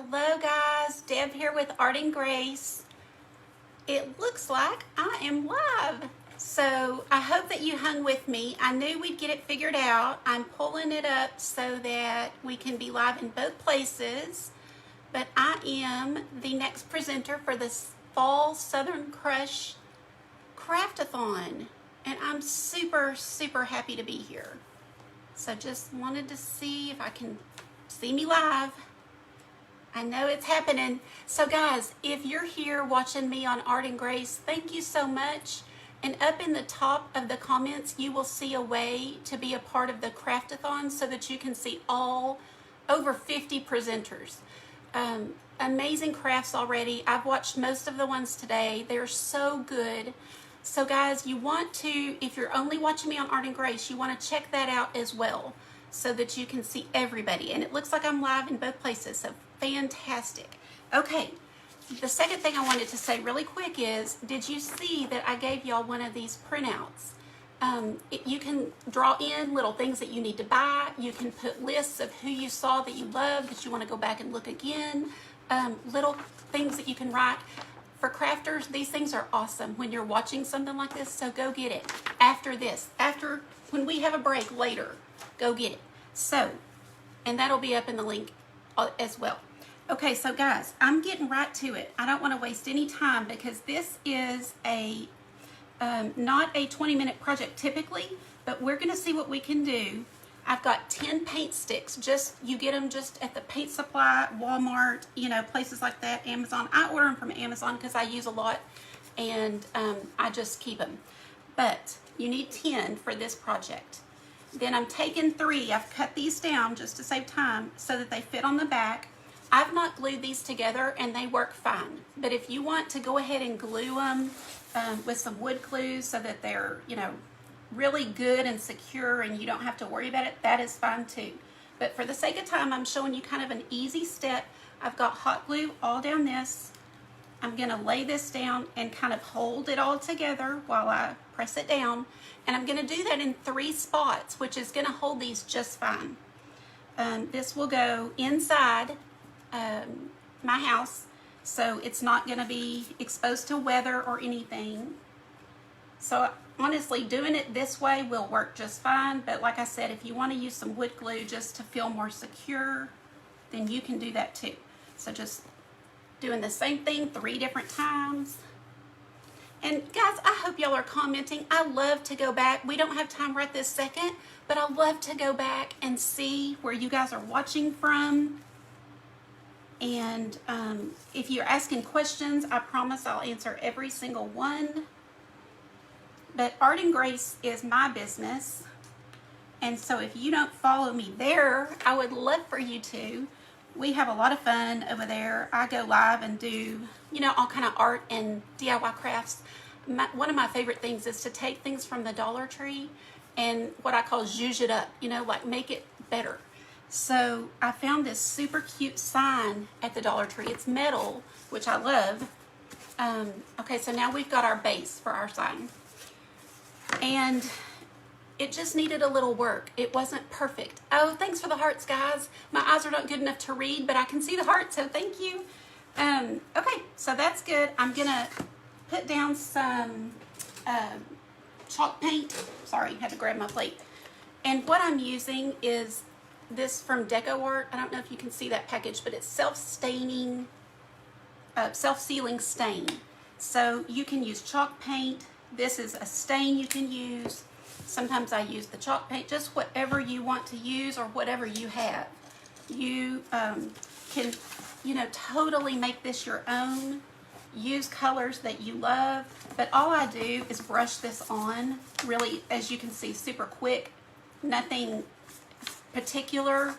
Hello guys, Deb here with Art and Grace. It looks like I am live. So I hope that you hung with me. I knew we'd get it figured out. I'm pulling it up so that we can be live in both places. But I am the next presenter for this Fall Southern Crush Craftathon. And I'm super, super happy to be here. So just wanted to see if I can see me live. I know it's happening. So guys, if you're here watching me on Art and Grace, thank you so much. And up in the top of the comments, you will see a way to be a part of the Craftathon so that you can see all over 50 presenters. Amazing crafts already. I've watched most of the ones today. They're so good. So guys, you want to, if you're only watching me on Art and Grace, you want to check that out as well so that you can see everybody. And it looks like I'm live in both places, so fantastic. Okay, the second thing I wanted to say really quick is, did you see that I gave y'all one of these printouts? You can draw in little things that you need to buy. You can put lists of who you saw that you love, that you want to go back and look again. Little things that you can write. For crafters, these things are awesome when you're watching something like this, so go get it. After this, when we have a break later, go get it. So, and that'll be up in the link as well. Okay, so guys, I'm getting right to it. I don't want to waste any time because this is a not a 20-minute project typically, but we're going to see what we can do. I've got 10 paint sticks. You get them just at the paint supply, Walmart, places like that, Amazon. I order them from Amazon because I use a lot, and I just keep them. But you need 10 for this project. Then I'm taking 3. I've cut these down just to save time so that they fit on the back. I've not glued these together and they work fine. But if you want to go ahead and glue them with some wood glues so that they're, really good and secure and you don't have to worry about it, that is fine too. But for the sake of time, I'm showing you kind of an easy step. I've got hot glue all down this. I'm going to lay this down and kind of hold it all together while I press it down. And I'm going to do that in 3 spots, which is going to hold these just fine. This will go inside my house, so it's not going to be exposed to weather or anything. So honestly, doing it this way will work just fine. But like I said, if you want to use some wood glue just to feel more secure, then you can do that too. So just doing the same thing 3 different times. And guys, I hope y'all are commenting. I love to go back. We don't have time right this second, but I love to go back and see where you guys are watching from. And if you're asking questions, I promise I'll answer every single one. But Art and Grace is my business. And so if you don't follow me there, I would love for you to. We have a lot of fun over there. I go live and do, all kind of art and DIY crafts. One of my favorite things is to take things from the Dollar Tree and what I call zhuzh it up, like make it better. So I found this super cute sign at the Dollar Tree. It's metal, which I love. Okay, so now we've got our base for our sign. And it just needed a little work. It wasn't perfect. Oh, thanks for the hearts, guys. My eyes are not good enough to read, but I can see the hearts, so thank you. Okay, so that's good. I'm gonna put down some chalk paint. Sorry, had to grab my plate. And what I'm using is this from Deco Art. I don't know if you can see that package, but it's self-sealing stain. So you can use chalk paint. This is a stain you can use. Sometimes I use the chalk paint, just whatever you want to use or whatever you have. You can, totally make this your own. Use colors that you love. But all I do is brush this on, really, as you can see, super quick. Nothing particular.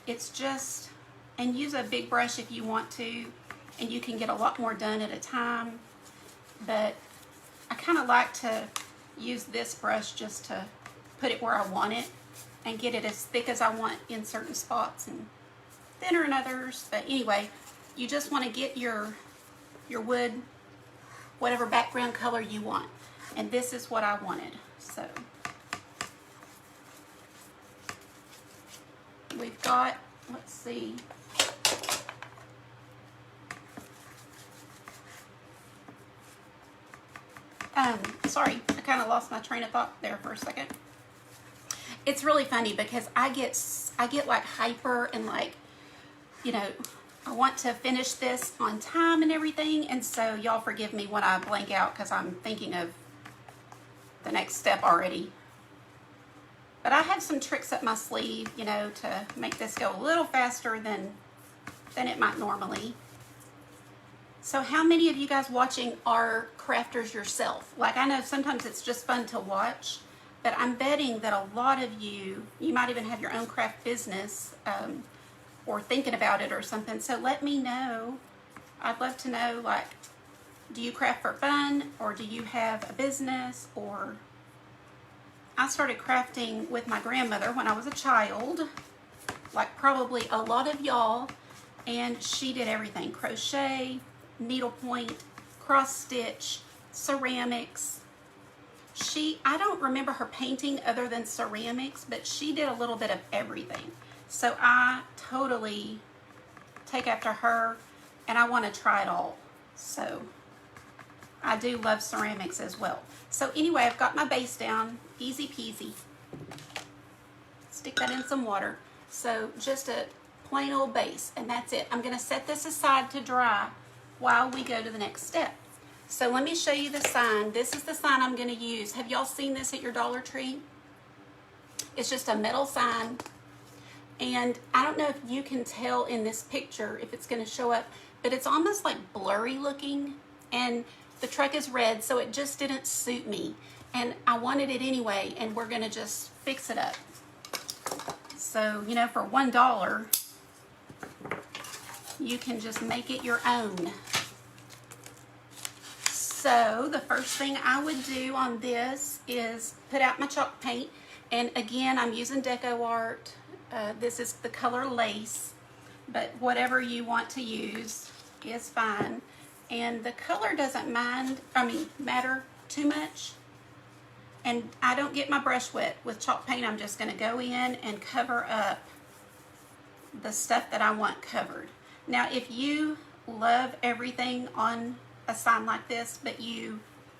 It's just, and use a big brush if you want to, and you can get a lot more done at a time. But I kind of like to use this brush just to put it where I want it and get it as thick as I want in certain spots and thinner in others. But anyway, you just want to get your wood, whatever background color you want. And this is what I wanted. So we've got, let's see, Sorry, I kind of lost my train of thought there for a second. It's really funny because I get like hyper and like, you know, I want to finish this on time and everything, and so y'all forgive me when I blank out because I'm thinking of the next step already. But I have some tricks up my sleeve, you know, to make this go a little faster than it might normally. So how many of you guys watching are crafters yourself? Like, I know sometimes it's just fun to watch, but I'm betting that a lot of you might even have your own craft business, or thinking about it or something. So let me know. I'd love to know, like, do you craft for fun, or do you have a business? Or I started crafting with my grandmother when I was a child, like probably a lot of y'all, and she did everything: crochet, needlepoint, cross stitch, ceramics. I don't remember her painting other than ceramics, but she did a little bit of everything. So I totally take after her, and I want to try it all. So I do love ceramics as well. So anyway, I've got my base down, easy peasy. Stick that in some water. So just a plain old base, and that's it. I'm going to set this aside to dry while we go to the next step. So let me show you the sign. This is the sign I'm going to use. Have y'all seen this at your Dollar Tree? It's just a metal sign. And I don't know if you can tell in this picture if it's going to show up, but it's almost like blurry looking, and the truck is red, so it just didn't suit me. And I wanted it anyway, and we're going to just fix it up. So, you know, for $1, you can just make it your own. So the first thing I would do on this is put out my chalk paint. And again, I'm using Deco Art. This is the color Lace, but whatever you want to use is fine. And the color doesn't matter too much. And I don't get my brush wet with chalk paint. I'm just going to go in and cover up the stuff that I want covered. Now, if you love everything on a sign like this, but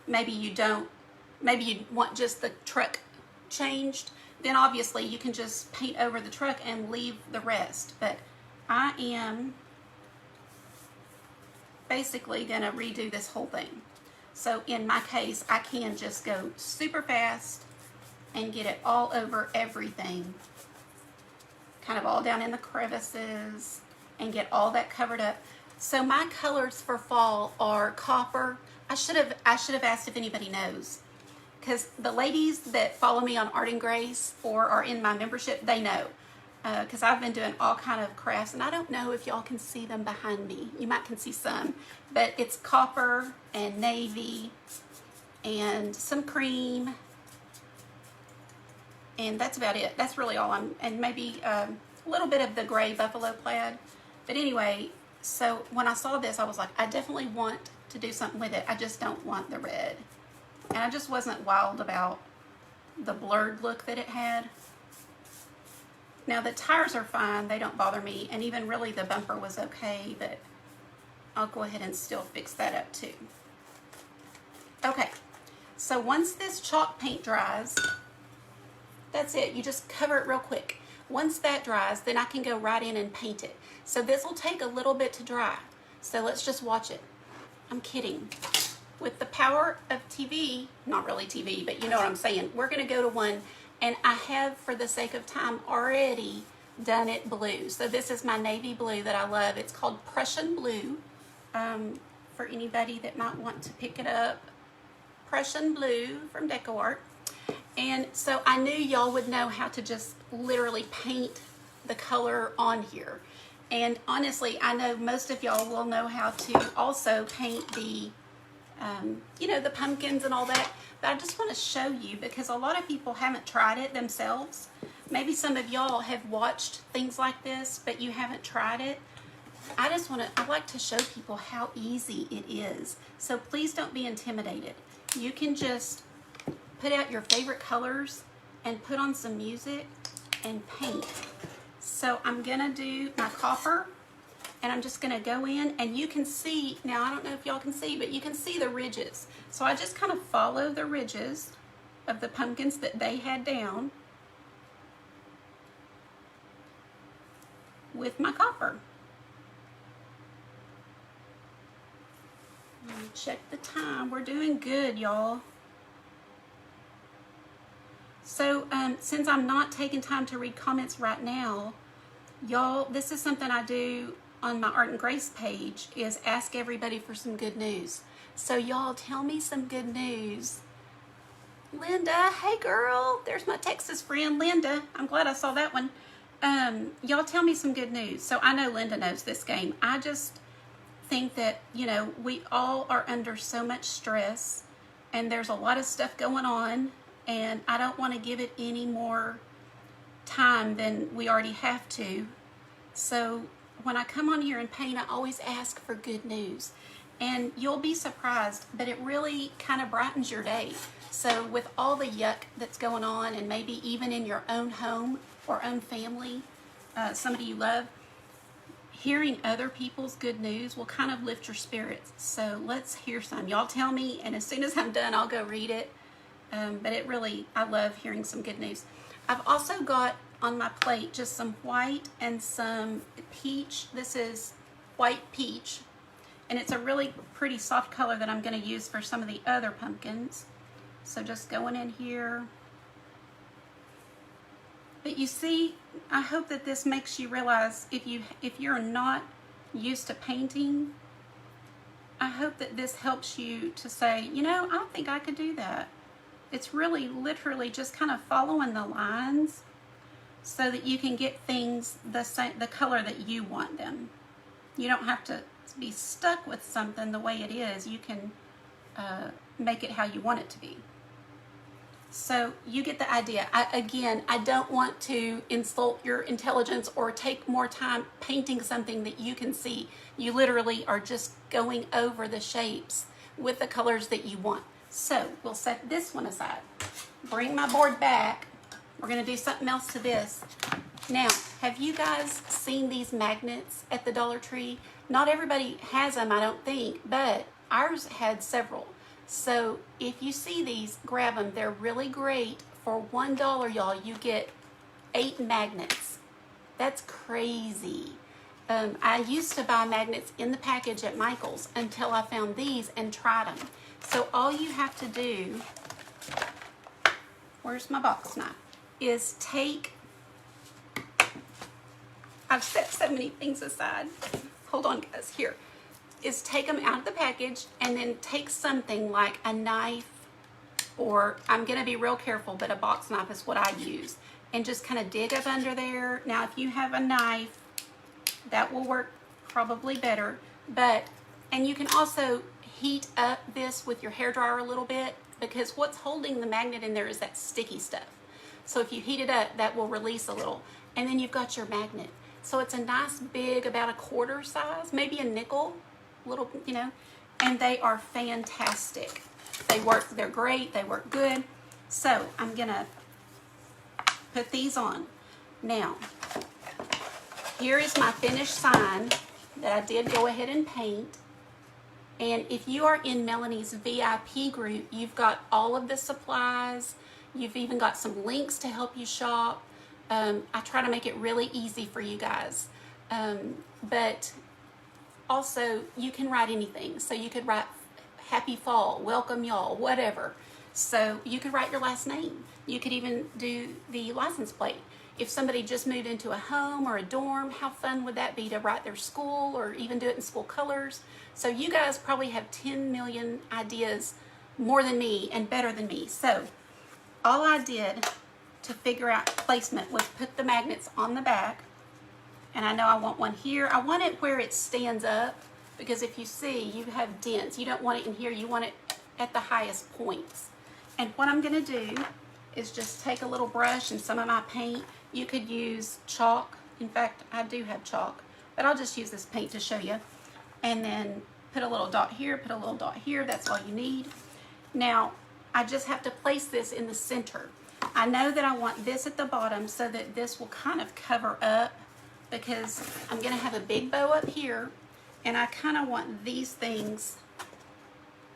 maybe you want just the truck changed, then obviously you can just paint over the truck and leave the rest. But I am basically going to redo this whole thing. So in my case, I can just go super fast and get it all over everything, kind of all down in the crevices, and get all that covered up. So my colors for fall are copper. I should have asked if anybody knows, because the ladies that follow me on Art and Grace or are in my membership, they know, because I've been doing all kind of crafts, and I don't know if y'all can see them behind me. You might can see some, but it's copper and navy and some cream, and that's about it. That's really all and maybe a little bit of the gray buffalo plaid. But anyway, so when I saw this, I was like, I definitely want to do something with it. I just don't want the red. And I just wasn't wild about the blurred look that it had. Now the tires are fine, they don't bother me, and even really the bumper was okay, but I'll go ahead and still fix that up too. Okay, so once this chalk paint dries, that's it. You just cover it real quick. Once that dries, then I can go right in and paint it. So this will take a little bit to dry. So let's just watch it. I'm kidding. With the power of TV, not really TV, but you know what I'm saying, we're going to go to one, and I have, for the sake of time, already done it blue. So this is my navy blue that I love. It's called Prussian Blue, for anybody that might want to pick it up. Prussian Blue from Deco Art. And so I knew y'all would know how to just literally paint the color on here. And honestly, I know most of y'all will know how to also paint the you know, the pumpkins and all that. But I just want to show you, because a lot of people haven't tried it themselves. Maybe some of y'all have watched things like this, but you haven't tried it. I like to show people how easy it is. So please don't be intimidated. You can just put out your favorite colors and put on some music and paint. So I'm gonna do my copper, and I'm just gonna go in, and you can see, now I don't know if y'all can see, but you can see the ridges. So I just kind of follow the ridges of the pumpkins that they had down with my copper. Let me check the time. We're doing good, y'all. So since I'm not taking time to read comments right now, y'all, this is something I do on my Art and Grace page, is ask everybody for some good news. So y'all, tell me some good news. Linda, hey girl, there's my Texas friend, Linda. I'm glad I saw that one. Y'all tell me some good news. So I know Linda knows this game. I just think that, you know, we all are under so much stress, and there's a lot of stuff going on, and I don't want to give it any more time than we already have to. So when I come on here and paint, I always ask for good news, and you'll be surprised, but it really kind of brightens your day. So with all the yuck that's going on, and maybe even in your own home or own family, somebody you love, hearing other people's good news will kind of lift your spirits. So let's hear some. Y'all tell me, and as soon as I'm done, I'll go read it. But it really, I love hearing some good news. I've also got on my plate just some white and some peach. This is white peach, and it's a really pretty soft color that I'm going to use for some of the other pumpkins. So just going in here. But you see, I hope that this makes you realize, if you're not used to painting, I hope that this helps you to say, you know, I think I could do that. It's really literally just kind of following the lines so that you can get things the color that you want them. You don't have to be stuck with something the way it is. You can make it how you want it to be. So you get the idea. I don't want to insult your intelligence or take more time painting something that you can see. You literally are just going over the shapes with the colors that you want. So we'll set this one aside. Bring my board back. We're going to do something else to this. Now, have you guys seen these magnets at the Dollar Tree? Not everybody has them, I don't think, but ours had several. So if you see these, grab them. They're really great. For $1, y'all, you get 8 magnets. That's crazy. I used to buy magnets in the package at Michael's until I found these and tried them. So all you have to do, where's my box knife, is take, I've set so many things aside. Hold on, guys, here. Is take them out of the package, and then take something like a knife, or I'm going to be real careful, but a box knife is what I use, and just kind of dig up under there. Now, if you have a knife, that will work probably better, and you can also heat up this with your hairdryer a little bit, because what's holding the magnet in there is that sticky stuff. So if you heat it up, that will release a little, and then you've got your magnet. So it's a nice big, about a quarter size, maybe a nickel, little, you know, and they are fantastic. They work, they're great, they work good. So I'm gonna put these on. Now, here is my finished sign that I did go ahead and paint. And if you are in Melanie's VIP group, you've got all of the supplies. You've even got some links to help you shop. I try to make it really easy for you guys. But also, you can write anything. So you could write happy fall, welcome y'all, whatever. So you could write your last name. You could even do the license plate. If somebody just moved into a home or a dorm, how fun would that be to write their school, or even do it in school colors? So you guys probably have 10 million ideas more than me and better than me. So all I did to figure out placement was put the magnets on the back. And I know I want one here. I want it where it stands up, because if you see, you have dents. You don't want it in here. You want it at the highest points. And what I'm going to do is just take a little brush and some of my paint. You could use chalk. In fact, I do have chalk, but I'll just use this paint to show you. And then put a little dot here, put a little dot here. That's all you need. Now, I just have to place this in the center. I know that I want this at the bottom so that this will kind of cover up because I'm gonna have a big bow up here, and I kind of want these things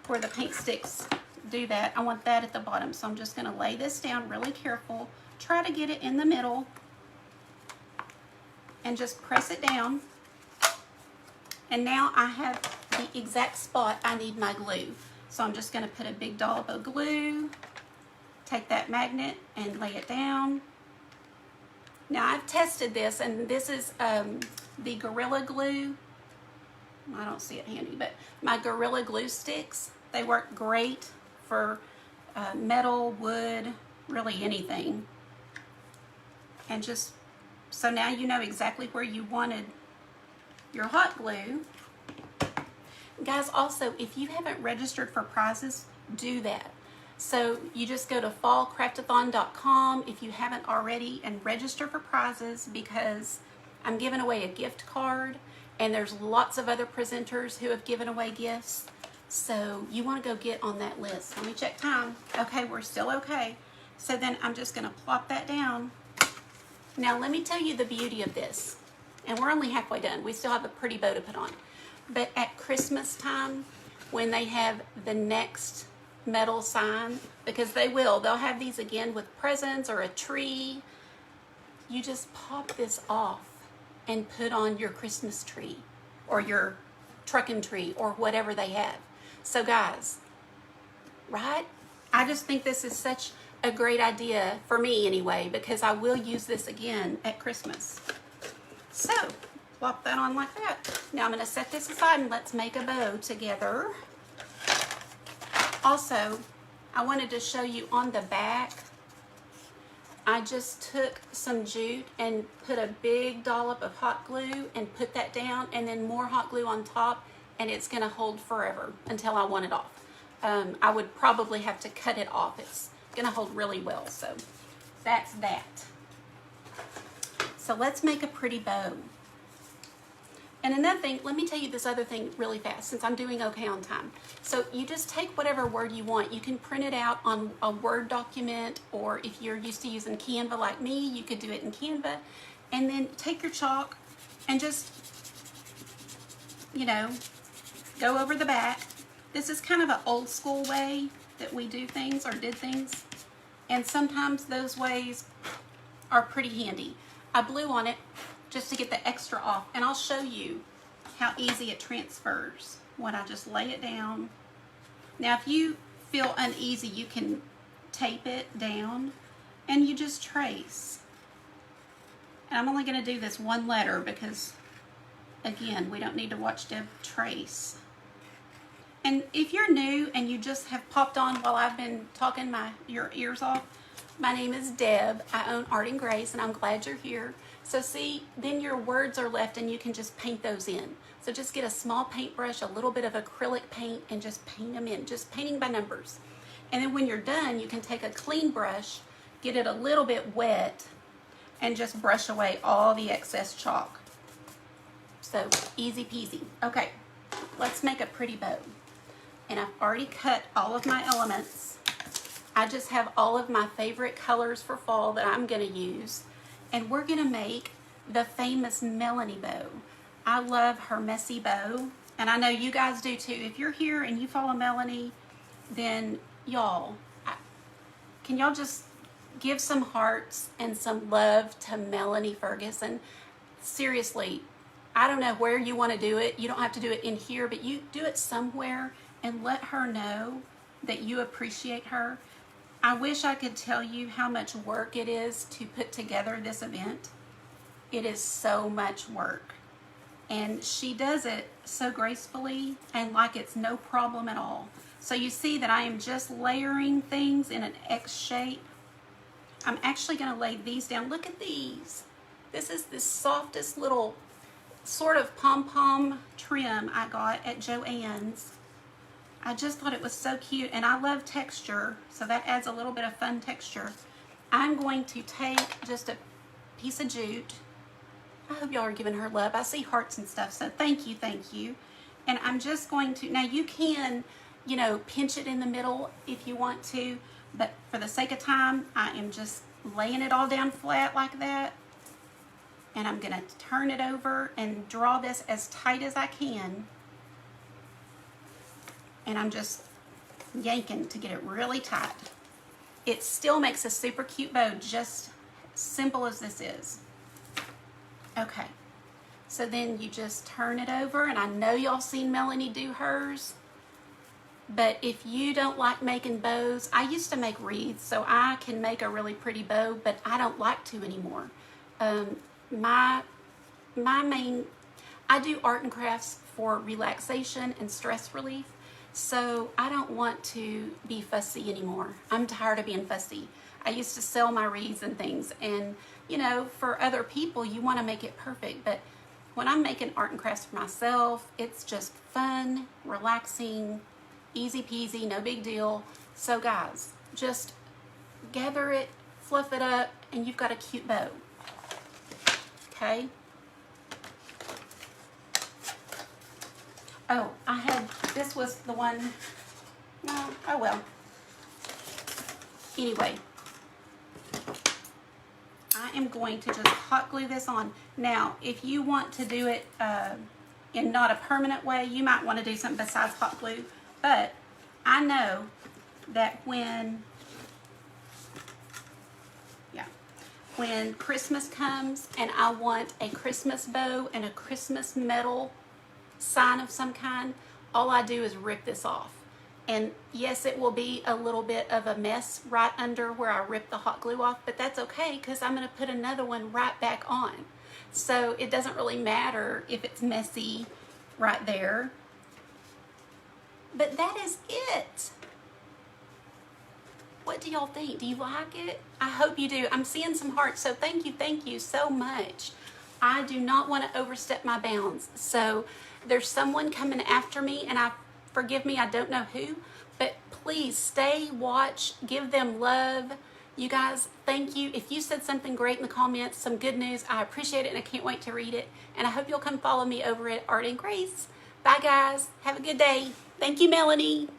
where the paint sticks do that. I want that at the bottom. So I'm just gonna lay this down really careful, try to get it in the middle, and just press it down. And now I have the exact spot I need my glue. So I'm just gonna put a big dollop of glue, take that magnet and lay it down. Now I've tested this, and this is the Gorilla Glue. I don't see it handy, but my Gorilla Glue sticks, they work great for metal, wood, really anything. And just, so now you know exactly where you wanted your hot glue. Guys, also, if you haven't registered for prizes, do that. So you just go to fallcraftathon.com if you haven't already and register for prizes, because I'm giving away a gift card, and there's lots of other presenters who have given away gifts. So you want to go get on that list. Let me check time. Okay, we're still okay. So then I'm just going to plop that down. Now let me tell you the beauty of this. And we're only halfway done. We still have a pretty bow to put on. But at Christmas time, when they have the next metal sign, because they'll have these again with presents or a tree, you just pop this off and put on your Christmas tree or your truckin' tree or whatever they have. So guys, right? I just think this is such a great idea for me anyway, because I will use this again at Christmas. So plop that on like that. Now I'm going to set this aside and let's make a bow together. Also, I wanted to show you on the back, I just took some jute and put a big dollop of hot glue and put that down, and then more hot glue on top, and it's going to hold forever until I want it off. I would probably have to cut it off. It's going to hold really well, so that's that. So let's make a pretty bow. And another thing, let me tell you this other thing really fast, since I'm doing okay on time. So you just take whatever word you want. You can print it out on a Word document, or if you're used to using Canva like me, you could do it in Canva. And then take your chalk and just, you know, go over the back. This is kind of an old school way that we do things or did things. And sometimes those ways are pretty handy. I blew on it just to get the extra off, and I'll show you how easy it transfers when I just lay it down. Now if you feel uneasy, you can tape it down and you just trace. And I'm only going to do this one letter because, again, we don't need to watch Deb trace. And if you're new and you just have popped on while I've been talking your ears off, my name is Deb. I own Art and Grace, and I'm glad you're here. So see, then your words are left and you can just paint those in. So just get a small paintbrush, a little bit of acrylic paint, and just paint them in, just painting by numbers. And then when you're done, you can take a clean brush, get it a little bit wet, and just brush away all the excess chalk. So easy peasy. Okay, let's make a pretty bow. And I've already cut all of my elements. I just have all of my favorite colors for fall that I'm going to use. And we're going to make the famous Melanie bow. I love her messy bow, and I know you guys do too. If you're here and you follow Melanie, then y'all, can y'all just give some hearts and some love to Melanie Ferguson? Seriously, I don't know where you want to do it. You don't have to do it in here, but you do it somewhere and let her know that you appreciate her. I wish I could tell you how much work it is to put together this event. It is so much work. And she does it so gracefully and like it's no problem at all. So you see that I am just layering things in an X shape. I'm actually going to lay these down. Look at these. This is the softest little sort of pom-pom trim I got at Joann's. I just thought it was so cute, and I love texture, so that adds a little bit of fun texture. I'm going to take just a piece of jute. I hope y'all are giving her love. I see hearts and stuff, so thank you, thank you. And I'm just going to, now you can, you know, pinch it in the middle if you want to, but for the sake of time, I am just laying it all down flat like that. And I'm gonna turn it over and draw this as tight as I can. And I'm just yanking to get it really tight. It still makes a super cute bow, just simple as this is. Okay, so then you just turn it over, and I know y'all seen Melanie do hers, but if you don't like making bows, I used to make wreaths, so I can make a really pretty bow, but I don't like to anymore. My main, I do art and crafts for relaxation and stress relief, so I don't want to be fussy anymore. I'm tired of being fussy. I used to sell my wreaths and things, and you know, for other people, you want to make it perfect, but when I'm making art and crafts for myself, it's just fun, relaxing, easy peasy, no big deal. So guys, just gather it, fluff it up, and you've got a cute bow. Okay. Oh, this was the one, no, oh well. Anyway, I am going to just hot glue this on. Now, if you want to do it in not a permanent way, you might want to do something besides hot glue. But I know that when Christmas comes and I want a Christmas bow and a Christmas metal sign of some kind, all I do is rip this off. And yes, it will be a little bit of a mess right under where I ripped the hot glue off, but that's okay because I'm going to put another one right back on. So it doesn't really matter if it's messy right there. But that is it. What do y'all think? Do you like it? I hope you do. I'm seeing some hearts, so thank you so much. I do not want to overstep my bounds. So there's someone coming after me, and forgive me, I don't know who, but please stay, watch, give them love. You guys, thank you. If you said something great in the comments, some good news, I appreciate it, and I can't wait to read it. And I hope you'll come follow me over at Art and Grace. Bye, guys. Have a good day. Thank you, Melanie.